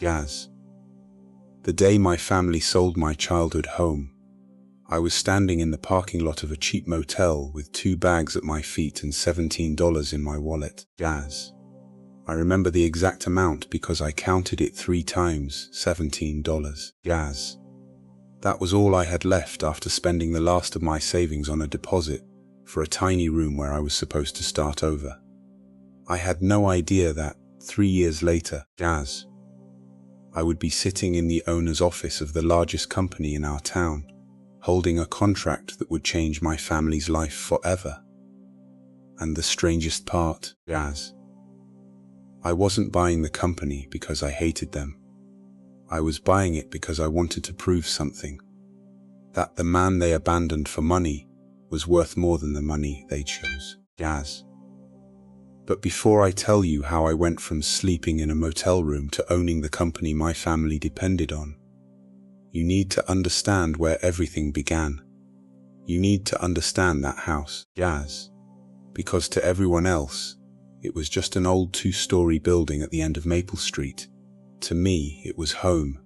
Gaz. The day my family sold my childhood home, I was standing in the parking lot of a cheap motel with 2 bags at my feet and $17 in my wallet. Gaz. I remember the exact amount because I counted it 3 times, $17. Gaz. That was all I had left after spending the last of my savings on a deposit for a tiny room where I was supposed to start over. I had no idea that, 3 years later, Gaz, I would be sitting in the owner's office of the largest company in our town, holding a contract that would change my family's life forever. And the strangest part, Gaz, I wasn't buying the company because I hated them. I was buying it because I wanted to prove something. That the man they abandoned for money was worth more than the money they chose. Gaz. But before I tell you how I went from sleeping in a motel room to owning the company my family depended on, you need to understand where everything began. You need to understand that house, Gaz, because to everyone else, it was just an old 2-story building at the end of Maple Street. To me, it was home.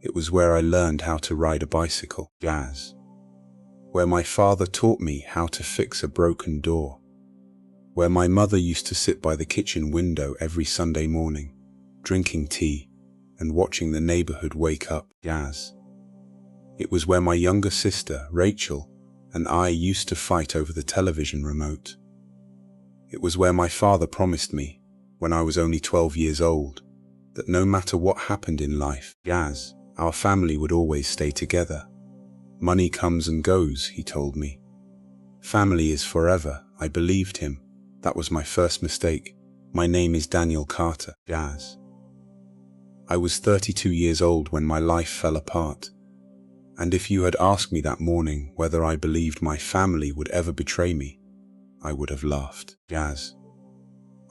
It was where I learned how to ride a bicycle, Gaz. Where my father taught me how to fix a broken door. Where my mother used to sit by the kitchen window every Sunday morning, drinking tea and watching the neighborhood wake up, Gaz. It was where my younger sister, Rachel, and I used to fight over the television remote. It was where my father promised me, when I was only 12 years old, that no matter what happened in life, Gaz, our family would always stay together. Money comes and goes, he told me. Family is forever. I believed him. That was my first mistake. My name is Daniel Carter, Gaz. I was 32 years old when my life fell apart. And if you had asked me that morning whether I believed my family would ever betray me, I would have laughed, Gaz.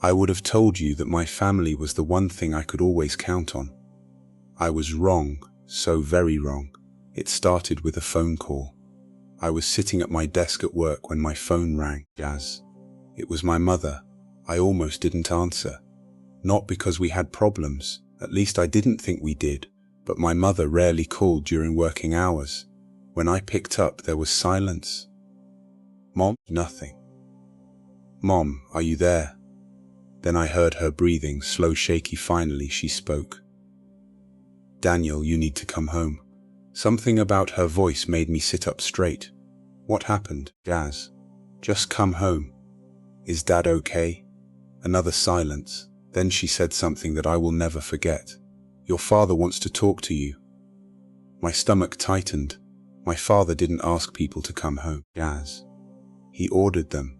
I would have told you that my family was the one thing I could always count on. I was wrong, so very wrong. It started with a phone call. I was sitting at my desk at work when my phone rang, Gaz. It was my mother. I almost didn't answer. Not because we had problems, at least I didn't think we did, but my mother rarely called during working hours. When I picked up, there was silence. Mom, nothing. Mom, are you there? Then I heard her breathing, slow, shaky. Finally, she spoke. Daniel, you need to come home. Something about her voice made me sit up straight. What happened, Gaz? Just come home. Is Dad okay? Another silence. Then she said something that I will never forget. Your father wants to talk to you. My stomach tightened. My father didn't ask people to come home, Gaz. He ordered them.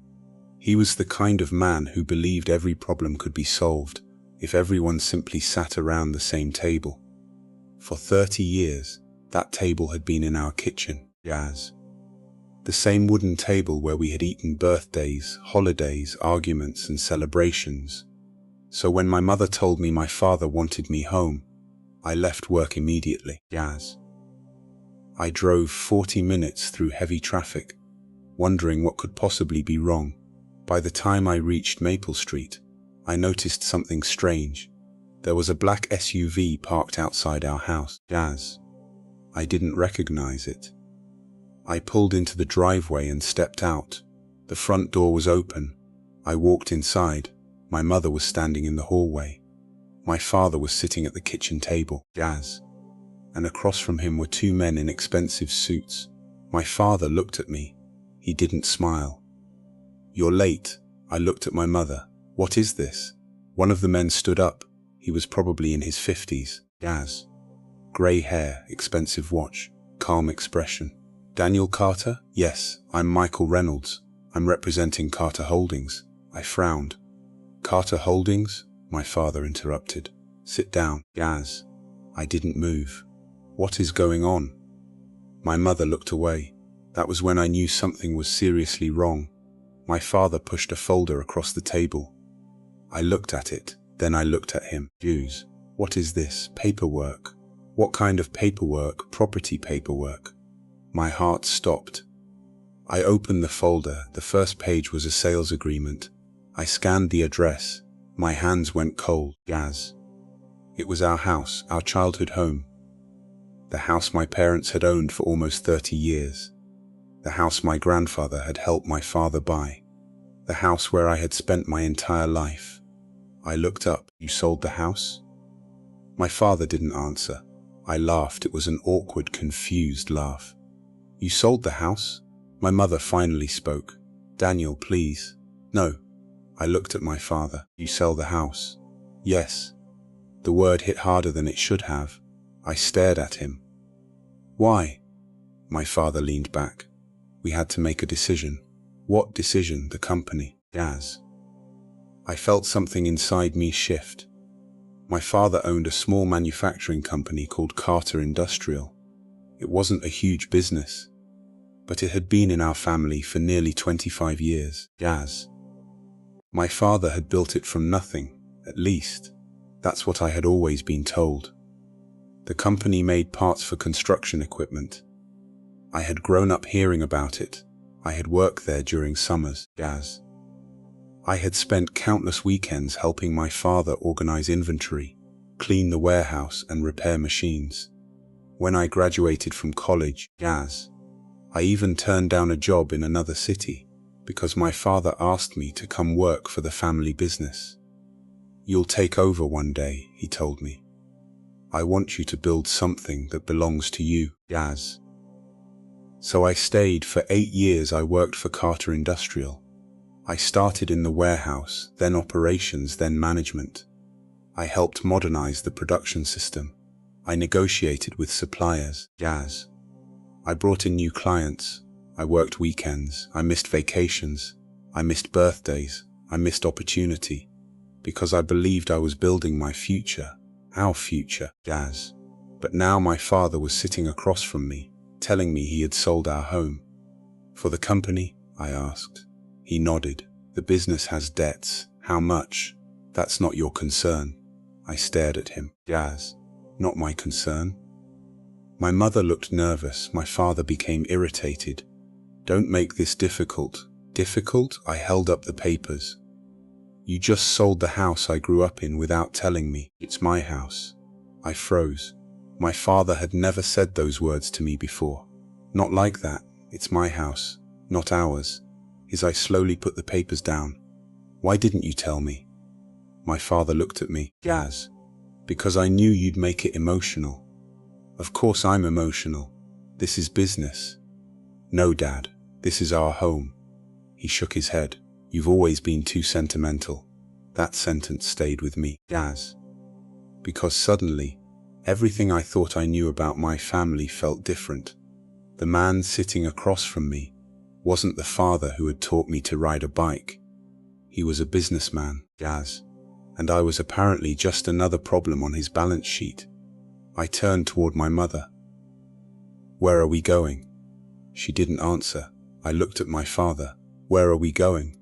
He was the kind of man who believed every problem could be solved if everyone simply sat around the same table. For 30 years, that table had been in our kitchen, Gaz. The same wooden table where we had eaten birthdays, holidays, arguments, and celebrations. So when my mother told me my father wanted me home, I left work immediately, Gaz. I drove 40 minutes through heavy traffic, wondering what could possibly be wrong. By the time I reached Maple Street, I noticed something strange. There was a black SUV parked outside our house, Gaz. I didn't recognize it. I pulled into the driveway and stepped out. The front door was open. I walked inside. My mother was standing in the hallway. My father was sitting at the kitchen table, Gaz. And across from him were 2 men in expensive suits. My father looked at me. He didn't smile. You're late. I looked at my mother. What is this? One of the men stood up. He was probably in his 50s, Gaz. Grey hair, expensive watch, calm expression. Daniel Carter? Yes, I'm Michael Reynolds. I'm representing Carter Holdings. I frowned. Carter Holdings? My father interrupted. Sit down, Gaz. I didn't move. What is going on? My mother looked away. That was when I knew something was seriously wrong. My father pushed a folder across the table. I looked at it, then I looked at him. Jews. What is this? Paperwork. What kind of paperwork? Property paperwork. My heart stopped. I opened the folder. The first page was a sales agreement. I scanned the address. My hands went cold. Gaz. It was our house, our childhood home. The house my parents had owned for almost 30 years. The house my grandfather had helped my father buy. The house where I had spent my entire life. I looked up. You sold the house? My father didn't answer. I laughed. It was an awkward, confused laugh. You sold the house? My mother finally spoke. Daniel, please. No. I looked at my father. You sell the house? Yes. The word hit harder than it should have. I stared at him. Why? My father leaned back. We had to make a decision. What decision? The company. Gaz. I felt something inside me shift. My father owned a small manufacturing company called Carter Industrial. It wasn't a huge business, but it had been in our family for nearly 25 years. Gaz. My father had built it from nothing, at least. That's what I had always been told. The company made parts for construction equipment. I had grown up hearing about it. I had worked there during summers. Gaz. I had spent countless weekends helping my father organize inventory, clean the warehouse, and repair machines. When I graduated from college, Gaz, I even turned down a job in another city because my father asked me to come work for the family business. You'll take over one day, he told me. I want you to build something that belongs to you, Gaz. So I stayed. For 8 years I worked for Carter Industrial. I started in the warehouse, then operations, then management. I helped modernize the production system. I negotiated with suppliers. Gaz. I brought in new clients. I worked weekends. I missed vacations. I missed birthdays. I missed opportunity. Because I believed I was building my future. Our future. Gaz. But now my father was sitting across from me, telling me he had sold our home. For the company? I asked. He nodded. The business has debts. How much? That's not your concern. I stared at him. Gaz. Not my concern. My mother looked nervous. My father became irritated. Don't make this difficult. Difficult? I held up the papers. You just sold the house I grew up in without telling me. It's my house. I froze. My father had never said those words to me before. Not like that. It's my house, not ours. As I slowly put the papers down. Why didn't you tell me? My father looked at me. Gaz. Because I knew you'd make it emotional. Of course I'm emotional. This is business. No, Dad. This is our home. He shook his head. You've always been too sentimental. That sentence stayed with me. Gaz. Because suddenly, everything I thought I knew about my family felt different. The man sitting across from me wasn't the father who had taught me to ride a bike. He was a businessman, Gaz, and I was apparently just another problem on his balance sheet. I turned toward my mother. Where are we going? She didn't answer. I looked at my father. Where are we going?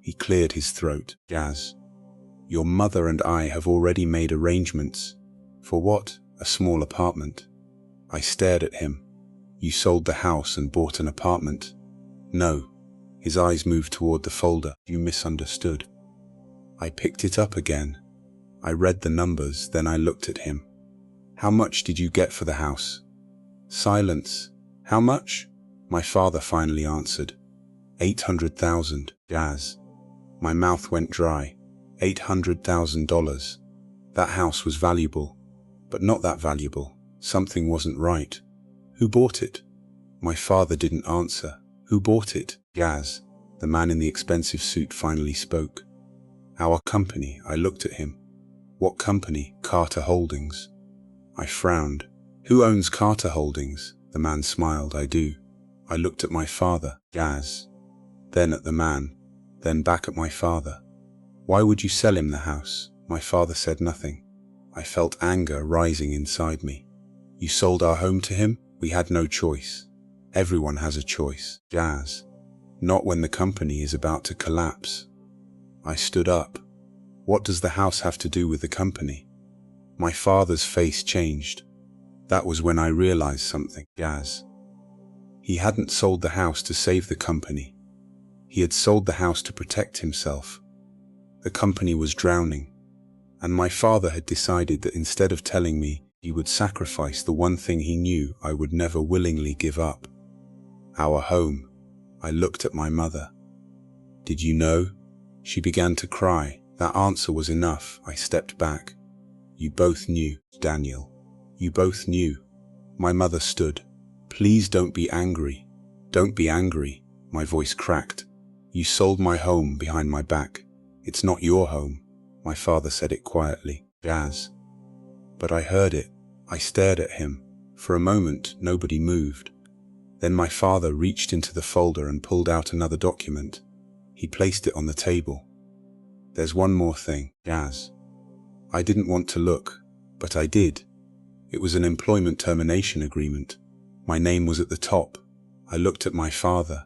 He cleared his throat. Gaz, your mother and I have already made arrangements. For what? A small apartment. I stared at him. You sold the house and bought an apartment? No. His eyes moved toward the folder. You misunderstood. I picked it up again. I read the numbers, then I looked at him. How much did you get for the house? Silence. How much? My father finally answered. 800,000. Gaz. My mouth went dry. $800,000. That house was valuable, but not that valuable. Something wasn't right. Who bought it? My father didn't answer. Who bought it? Gaz. The man in the expensive suit finally spoke. Our company. I looked at him. What company? Carter Holdings. I frowned. Who owns Carter Holdings? The man smiled. I do. I looked at my father. Gaz. Then at the man. Then back at my father. Why would you sell him the house? My father said nothing. I felt anger rising inside me. You sold our home to him? We had no choice. Everyone has a choice. Gaz. Not when the company is about to collapse. I stood up. What does the house have to do with the company? My father's face changed. That was when I realized something. Gaz. He hadn't sold the house to save the company. He had sold the house to protect himself. The company was drowning. And my father had decided that instead of telling me, he would sacrifice the one thing he knew I would never willingly give up. Our home. I looked at my mother. Did you know? She began to cry. That answer was enough. I stepped back. You both knew, Daniel. You both knew. My mother stood. Please don't be angry. Don't be angry. My voice cracked. You sold my home behind my back. It's not your home. My father said it quietly. Jazz. But I heard it. I stared at him. For a moment, nobody moved. Then my father reached into the folder and pulled out another document. He placed it on the table. There's one more thing, Jazz. I didn't want to look, but I did. It was an employment termination agreement. My name was at the top. I looked at my father.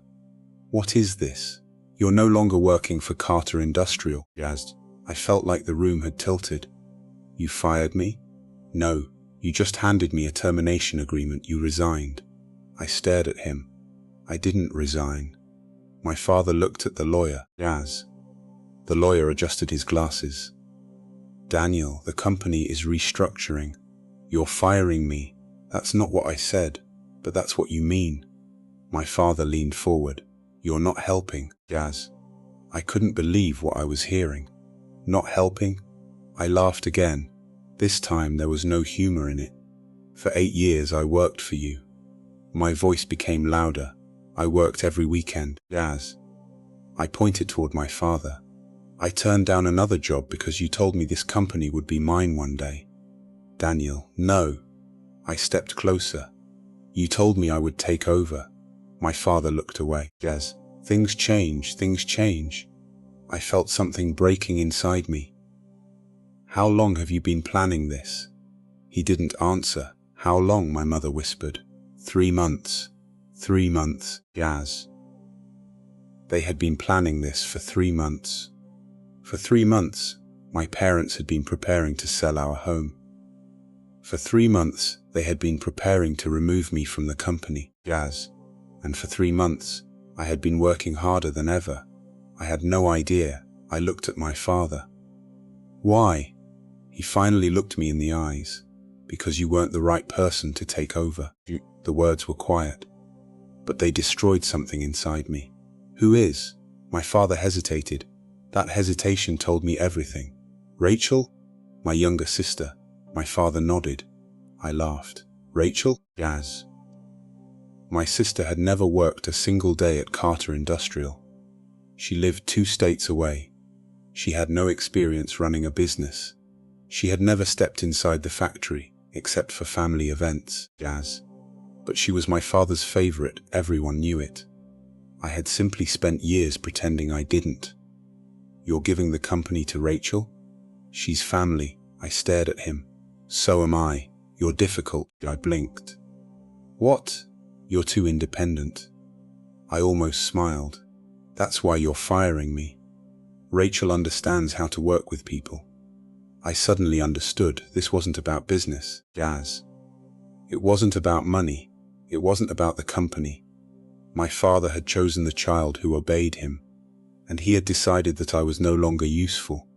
What is this? You're no longer working for Carter Industrial, Jazz. I felt like the room had tilted. You fired me? No, you just handed me a termination agreement. You resigned. I stared at him. I didn't resign. My father looked at the lawyer, Jazz. The lawyer adjusted his glasses. Daniel, the company is restructuring. You're firing me. That's not what I said, but that's what you mean. My father leaned forward. You're not helping, Jazz. I couldn't believe what I was hearing. Not helping? I laughed again. This time there was no humor in it. For 8 years I worked for you. My voice became louder. I worked every weekend, Jazz. I pointed toward my father. I turned down another job because you told me this company would be mine one day. Daniel, no. I stepped closer. You told me I would take over. My father looked away. Jazz, things change, things change. I felt something breaking inside me. How long have you been planning this? He didn't answer. How long? My mother whispered. 3 months. 3 months, Jazz. They had been planning this for 3 months. For 3 months, my parents had been preparing to sell our home. For 3 months, they had been preparing to remove me from the company, Jazz. And for 3 months, I had been working harder than ever. I had no idea. I looked at my father. Why? He finally looked me in the eyes. Because you weren't the right person to take over. The words were quiet. But they destroyed something inside me. Who is? My father hesitated. That hesitation told me everything. Rachel? My younger sister. My father nodded. I laughed. Rachel? Jazz. My sister had never worked a single day at Carter Industrial. She lived 2 states away. She had no experience running a business. She had never stepped inside the factory, except for family events, Jazz. But she was my father's favorite. Everyone knew it. I had simply spent years pretending I didn't. You're giving the company to Rachel? She's family. I stared at him. So am I. You're difficult. I blinked. What? You're too independent. I almost smiled. That's why you're firing me. Rachel understands how to work with people. I suddenly understood this wasn't about business, Jazz. It wasn't about money. It wasn't about the company. My father had chosen the child who obeyed him, and he had decided that I was no longer useful.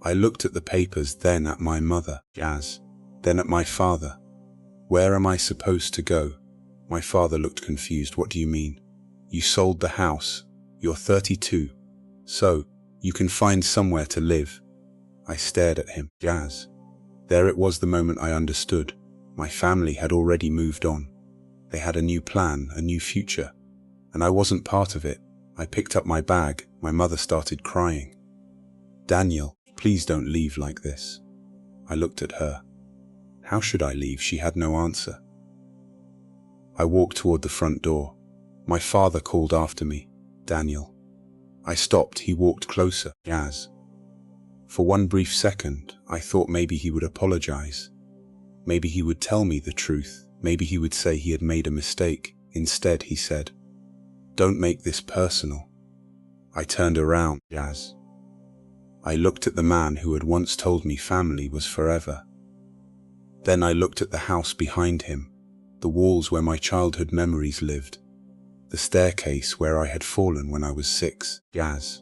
I looked at the papers, then at my mother, Jazz, then at my father. Where am I supposed to go? My father looked confused. What do you mean? You sold the house. You're 32. So, you can find somewhere to live. I stared at him. Jazz. There it was, the moment I understood. My family had already moved on. They had a new plan, a new future. And I wasn't part of it. I picked up my bag. My mother started crying. Daniel, please don't leave like this. I looked at her. How should I leave? She had no answer. I walked toward the front door. My father called after me. Daniel. I stopped. He walked closer. Jazz. For one brief second, I thought maybe he would apologize. Maybe he would tell me the truth. Maybe he would say he had made a mistake. Instead, he said, "Don't make this personal." I turned around. Jazz. I looked at the man who had once told me family was forever. Then I looked at the house behind him, the walls where my childhood memories lived, the staircase where I had fallen when I was 6. Jazz.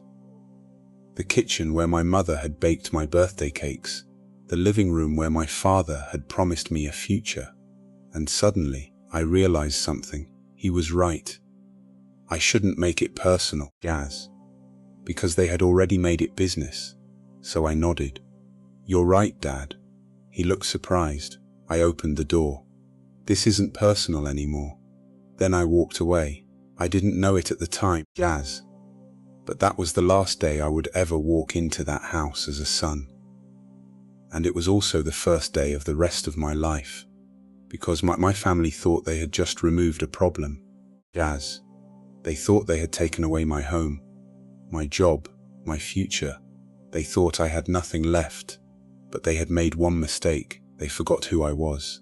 The kitchen where my mother had baked my birthday cakes. The living room where my father had promised me a future. And suddenly, I realized something. He was right. I shouldn't make it personal, Gaz, because they had already made it business. So I nodded. You're right, Dad. He looked surprised. I opened the door. This isn't personal anymore. Then I walked away. I didn't know it at the time, Gaz, but that was the last day I would ever walk into that house as a son. And it was also the first day of the rest of my life, because my family thought they had just removed a problem. Gaz. They thought they had taken away my home, my job, my future. They thought I had nothing left, but they had made one mistake. They forgot who I was.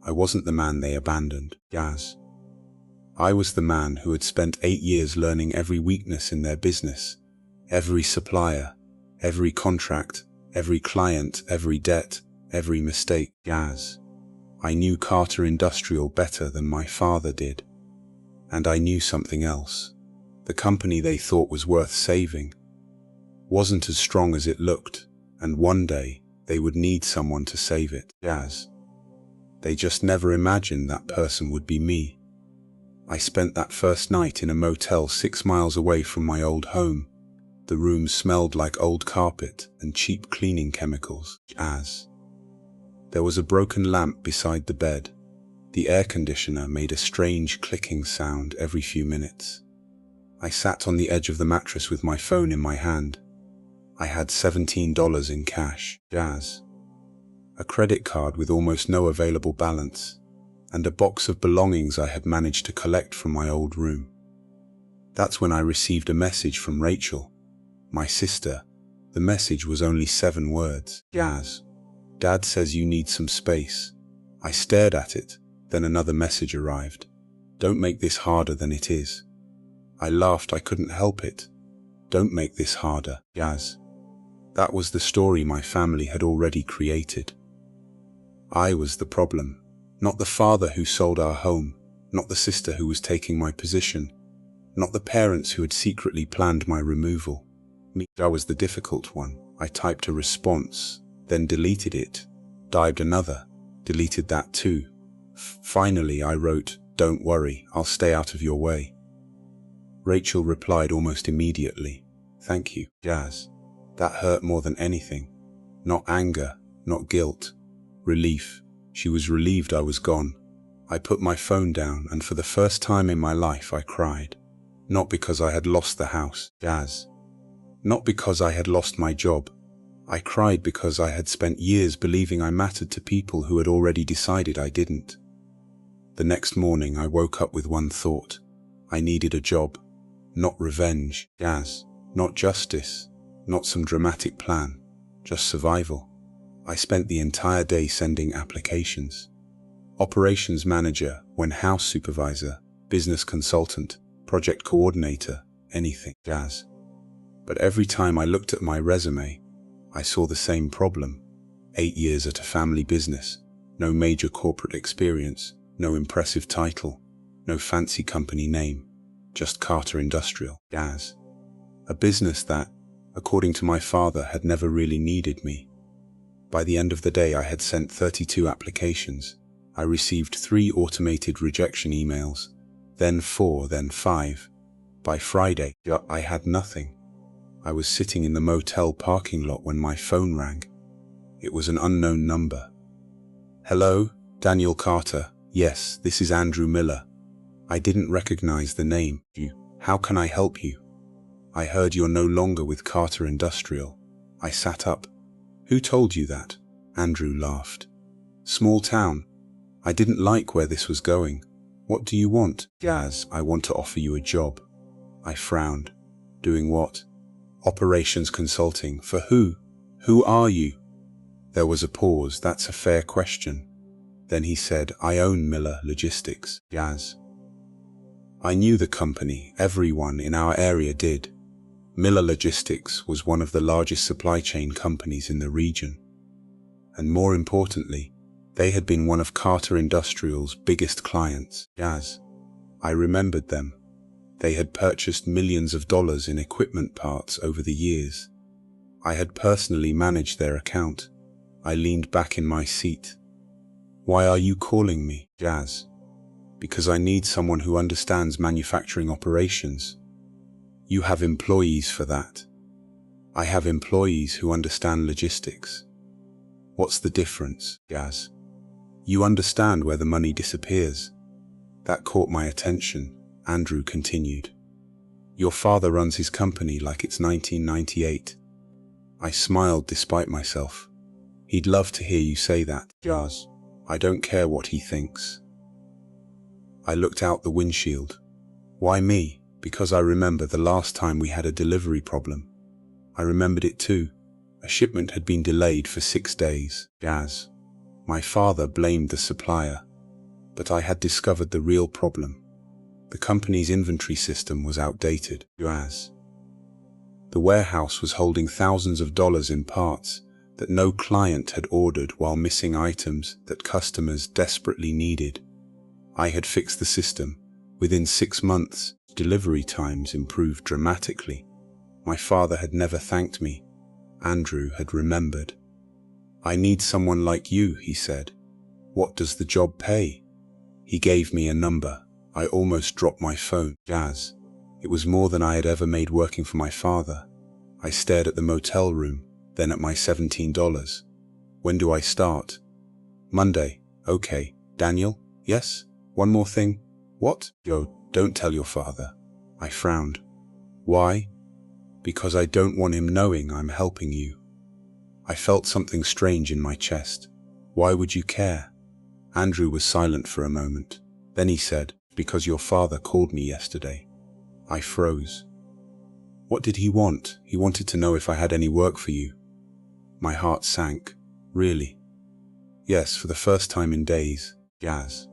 I wasn't the man they abandoned, Gaz. I was the man who had spent 8 years learning every weakness in their business, every supplier, every contract, every client, every debt, every mistake, Gaz. I knew Carter Industrial better than my father did. And I knew something else. The company they thought was worth saving wasn't as strong as it looked, and one day they would need someone to save it, Gaz. They just never imagined that person would be me. I spent that first night in a motel 6 miles away from my old home. The room smelled like old carpet and cheap cleaning chemicals, Gaz. There was a broken lamp beside the bed. The air conditioner made a strange clicking sound every few minutes. I sat on the edge of the mattress with my phone in my hand. I had $17 in cash, Gaz, a credit card with almost no available balance, and a box of belongings I had managed to collect from my old room. That's when I received a message from Rachel, my sister. The message was only 7 words. Gaz, Dad says you need some space. I stared at it. Then another message arrived. Don't make this harder than it is. I laughed. I couldn't help it. Don't make this harder, Gaz. That was the story my family had already created. I was the problem, not the father who sold our home, not the sister who was taking my position, not the parents who had secretly planned my removal. I was the difficult one. I typed a response, then deleted it, typed another, deleted that too. Finally, I wrote, "Don't worry, I'll stay out of your way." Rachel replied almost immediately, "Thank you, Gaz." That hurt more than anything. Not anger, not guilt. Relief. She was relieved I was gone. I put my phone down, and for the first time in my life I cried. Not because I had lost the house, Gaz. Not because I had lost my job. I cried because I had spent years believing I mattered to people who had already decided I didn't. The next morning I woke up with one thought. I needed a job. Not revenge, Gaz. Not justice. Not some dramatic plan. Just survival. I spent the entire day sending applications. Operations manager, warehouse supervisor, business consultant, project coordinator, anything, Gaz. But every time I looked at my resume, I saw the same problem. 8 years at a family business, no major corporate experience, no impressive title, no fancy company name, just Carter Industrial, Gaz. A business that, according to my father, had never really needed me. By the end of the day, I had sent 32 applications. I received 3 automated rejection emails, then 4, then 5. By Friday, I had nothing. I was sitting in the motel parking lot when my phone rang. It was an unknown number. "Hello, Daniel Carter. Yes, this is Andrew Miller." I didn't recognize the name. "How can I help you?" "I heard you're no longer with Carter Industrial." I sat up. "Who told you that?" Andrew laughed. "Small town. I didn't like where this was going. What do you want?" "Gaz, I want to offer you a job." I frowned. "Doing what?" "Operations consulting. For who? Who are you?" There was a pause. "That's a fair question." Then he said, "I own Miller Logistics, Gaz." I knew the company. Everyone in our area did. Miller Logistics was one of the largest supply chain companies in the region. And more importantly, they had been one of Carter Industrial's biggest clients, Gaz. I remembered them. They had purchased millions of dollars in equipment parts over the years. I had personally managed their account. I leaned back in my seat. Why are you calling me, Jazz? Because I need someone who understands manufacturing operations. You have employees for that. I have employees who understand logistics. What's the difference, Jazz? You understand where the money disappears. That caught my attention, Andrew continued. Your father runs his company like it's 1998. I smiled despite myself. He'd love to hear you say that, Jazz. I don't care what he thinks. I looked out the windshield. Why me? Because I remember the last time we had a delivery problem. I remembered it too. A shipment had been delayed for 6 days, Jazz. My father blamed the supplier, but I had discovered the real problem. The company's inventory system was outdated, Jazz. The warehouse was holding thousands of dollars in parts that no client had ordered while missing items that customers desperately needed. I had fixed the system. Within 6 months, delivery times improved dramatically. My father had never thanked me. Andrew had remembered. I need someone like you, he said. What does the job pay? He gave me a number. I almost dropped my phone. Jazz. It was more than I had ever made working for my father. I stared at the motel room, then at my $17. When do I start? Monday. Okay. Daniel? Yes? One more thing. What? Yo, don't tell your father. I frowned. Why? Because I don't want him knowing I'm helping you. I felt something strange in my chest. Why would you care? Andrew was silent for a moment. Then he said, because your father called me yesterday. I froze. What did he want? He wanted to know if I had any work for you. My heart sank. Really? Yes, for the first time in days, Jazz.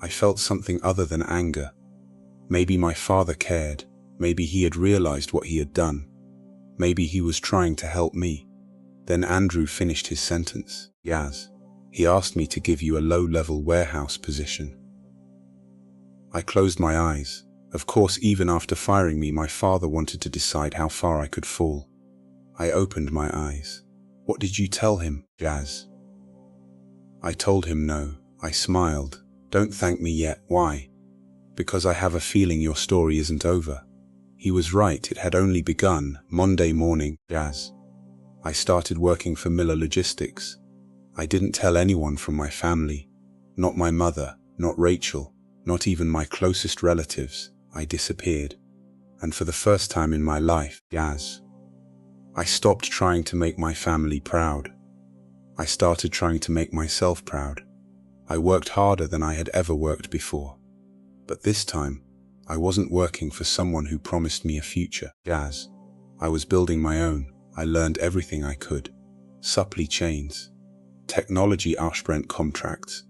I felt something other than anger. Maybe my father cared. Maybe he had realized what he had done. Maybe he was trying to help me. Then Andrew finished his sentence. Jazz. He asked me to give you a low-level warehouse position. I closed my eyes. Of course, even after firing me, my father wanted to decide how far I could fall. I opened my eyes. What did you tell him, Jazz? I told him no. I smiled. Don't thank me yet. Why? Because I have a feeling your story isn't over. He was right. It had only begun. Monday morning, Jazz. I started working for Miller Logistics. I didn't tell anyone from my family. Not my mother, not Rachel, not even my closest relatives. I disappeared. And for the first time in my life, Jazz, I stopped trying to make my family proud. I started trying to make myself proud. I worked harder than I had ever worked before. But this time, I wasn't working for someone who promised me a future, Jazz. I was building my own. I learned everything I could. Supply chains, technology Ashbrent contracts,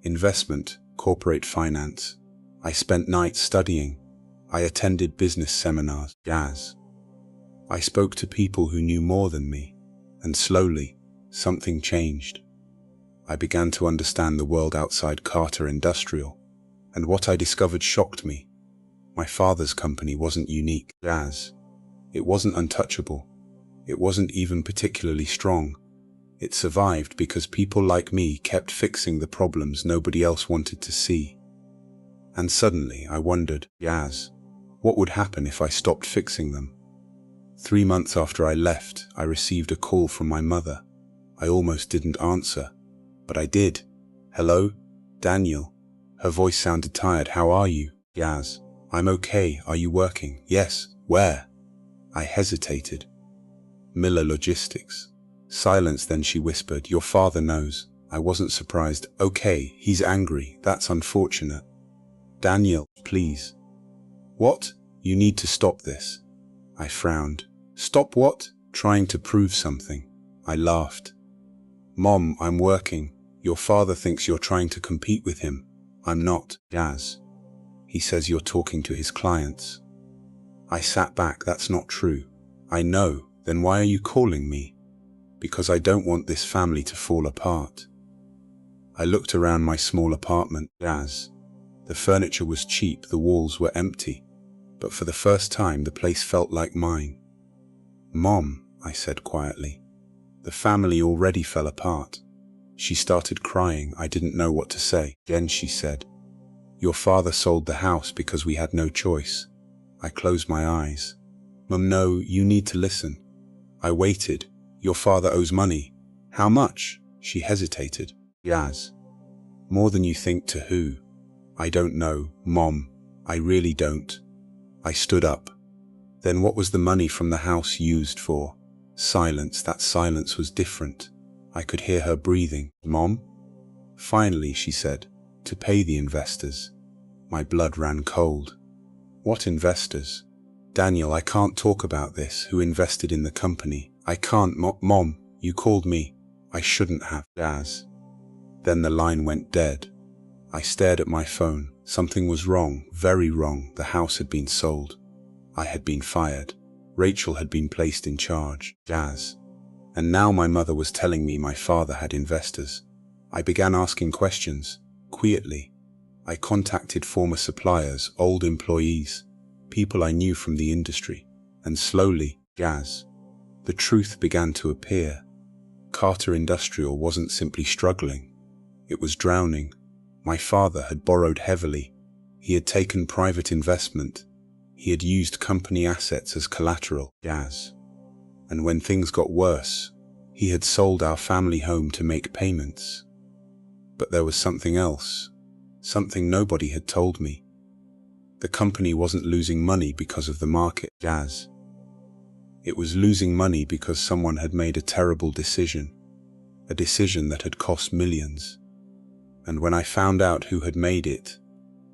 investment, corporate finance. I spent nights studying. I attended business seminars, Jazz. I spoke to people who knew more than me, and slowly, something changed. I began to understand the world outside Carter Industrial, and what I discovered shocked me. My father's company wasn't unique, Jazz. It wasn't untouchable. It wasn't even particularly strong. It survived because people like me kept fixing the problems nobody else wanted to see. And suddenly I wondered, Jazz, what would happen if I stopped fixing them? 3 months after I left, I received a call from my mother. I almost didn't answer, but I did. Hello? Daniel. Her voice sounded tired. How are you? Jazz. I'm okay. Are you working? Yes. Where? I hesitated. Miller Logistics. Silence, then she whispered, your father knows. I wasn't surprised. Okay, he's angry. That's unfortunate. Daniel, please. What? You need to stop this. I frowned. Stop what? Trying to prove something. I laughed. Mom, I'm working. Your father thinks you're trying to compete with him. I'm not, Jazz. He says you're talking to his clients. I sat back. That's not true. I know. Then why are you calling me? Because I don't want this family to fall apart. I looked around my small apartment, Jazz. The furniture was cheap, the walls were empty, but for the first time the place felt like mine. Mom, I said quietly. The family already fell apart. She started crying. I didn't know what to say. Then she said, "Your father sold the house because we had no choice." I closed my eyes. "Mum, no, you need to listen." I waited. "Your father owes money." "How much?" She hesitated. "Yaz." "More than you think. To who?" "I don't know, Mom. I really don't." I stood up. "Then what was the money from the house used for?" Silence. That silence was different. I could hear her breathing. "Mom?" Finally, she said, "To pay the investors." My blood ran cold. "What investors?" "Daniel, I can't talk about this. Who invested in the company?" "I can't, Mom. You called me. I shouldn't have." Daz. Then the line went dead. I stared at my phone. Something was wrong, very wrong. The house had been sold. I had been fired. Rachel had been placed in charge. Daz. And now my mother was telling me my father had investors. I began asking questions, quietly. I contacted former suppliers, old employees, people I knew from the industry, and slowly, the truth began to appear. Carter Industrial wasn't simply struggling. It was drowning. My father had borrowed heavily. He had taken private investment. He had used company assets as collateral. And when things got worse, he had sold our family home to make payments. But there was something else, something nobody had told me. The company wasn't losing money because of the market. It was losing money because someone had made a terrible decision, a decision that had cost millions. And when I found out who had made it,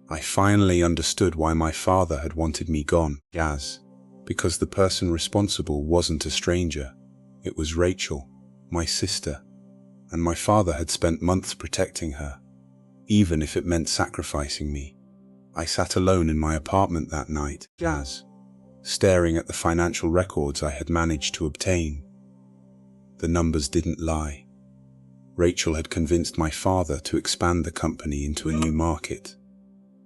I finally understood why my father had wanted me gone. Because the person responsible wasn't a stranger. It was Rachel, my sister, and my father had spent months protecting her, even if it meant sacrificing me. I sat alone in my apartment that night, staring at the financial records I had managed to obtain. The numbers didn't lie. Rachel had convinced my father to expand the company into a new market.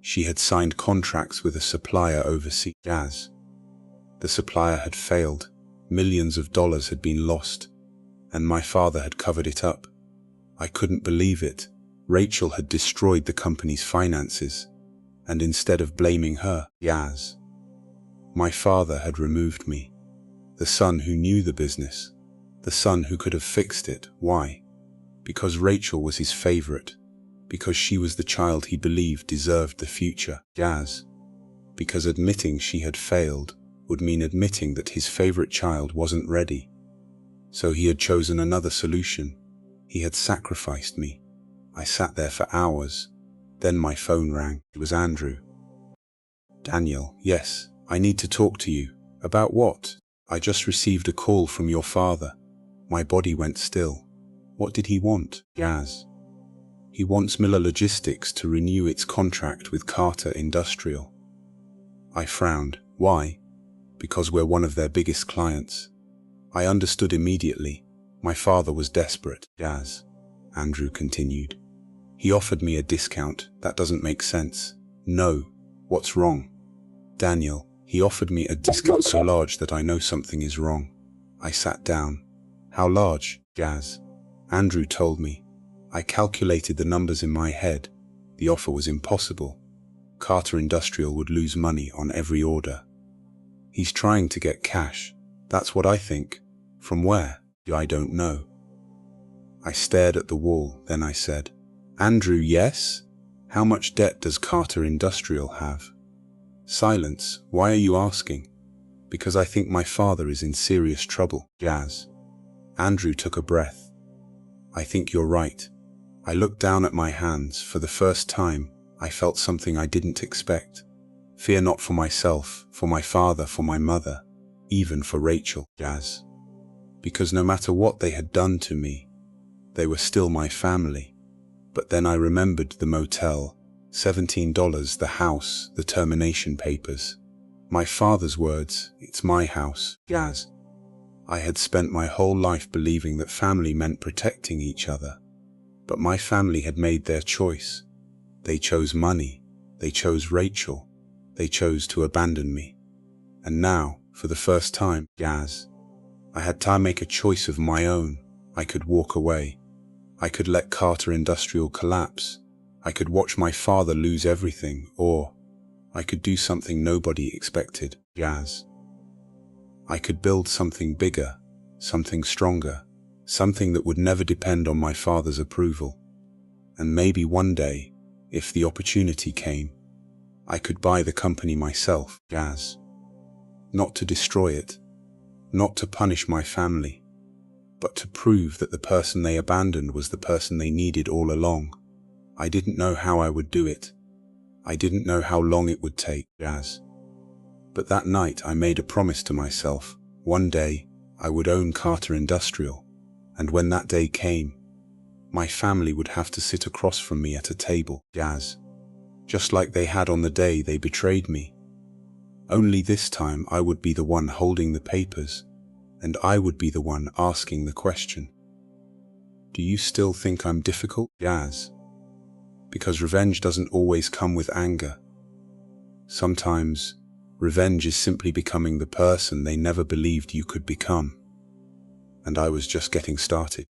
She had signed contracts with a supplier overseas. The supplier had failed. Millions of dollars had been lost, and my father had covered it up. I couldn't believe it. Rachel had destroyed the company's finances, and instead of blaming her, my father had removed me. The son who knew the business, the son who could have fixed it. Why? Because Rachel was his favorite, because she was the child he believed deserved the future. Because admitting she had failed would mean admitting that his favorite child wasn't ready. So he had chosen another solution. He had sacrificed me. I sat there for hours. Then my phone rang. It was Andrew. "Daniel, yes, I need to talk to you." "About what?" "I just received a call from your father." My body went still. What did he want? He wants Miller Logistics to renew its contract with Carter Industrial. I frowned. Why? Because we're one of their biggest clients. I understood immediately. My father was desperate. Andrew continued. "He offered me a discount. That doesn't make sense." "No. What's wrong?" "Daniel, he offered me a discount so large that I know something is wrong." I sat down. "How large?" Andrew told me. I calculated the numbers in my head. The offer was impossible. Carter Industrial would lose money on every order. "He's trying to get cash. That's what I think." "From where?" "I don't know." I stared at the wall, then I said, "Andrew, yes? How much debt does Carter Industrial have?" Silence. "Why are you asking?" "Because I think my father is in serious trouble." Andrew took a breath. "I think you're right." I looked down at my hands. For the first time, I felt something I didn't expect. Fear not for myself, for my father, for my mother, even for Rachel. Because no matter what they had done to me, they were still my family. But then I remembered the motel, $17, the house, the termination papers. My father's words, "It's my house." I had spent my whole life believing that family meant protecting each other. But my family had made their choice. They chose money. They chose Rachel. They chose to abandon me. And now, for the first time, I had to make a choice of my own. I could walk away. I could let Carter Industrial collapse. I could watch my father lose everything, or I could do something nobody expected, Jazz. I could build something bigger, something stronger, something that would never depend on my father's approval. And maybe one day, if the opportunity came, I could buy the company myself, Jazz. Not to destroy it, not to punish my family, but to prove that the person they abandoned was the person they needed all along. I didn't know how I would do it. I didn't know how long it would take, Jazz. But that night I made a promise to myself. One day, I would own Carter Industrial, and when that day came, my family would have to sit across from me at a table, Jazz. Just like they had on the day they betrayed me. Only this time I would be the one holding the papers, and I would be the one asking the question. Do you still think I'm difficult, Jazz? Because revenge doesn't always come with anger. Sometimes, revenge is simply becoming the person they never believed you could become. And I was just getting started.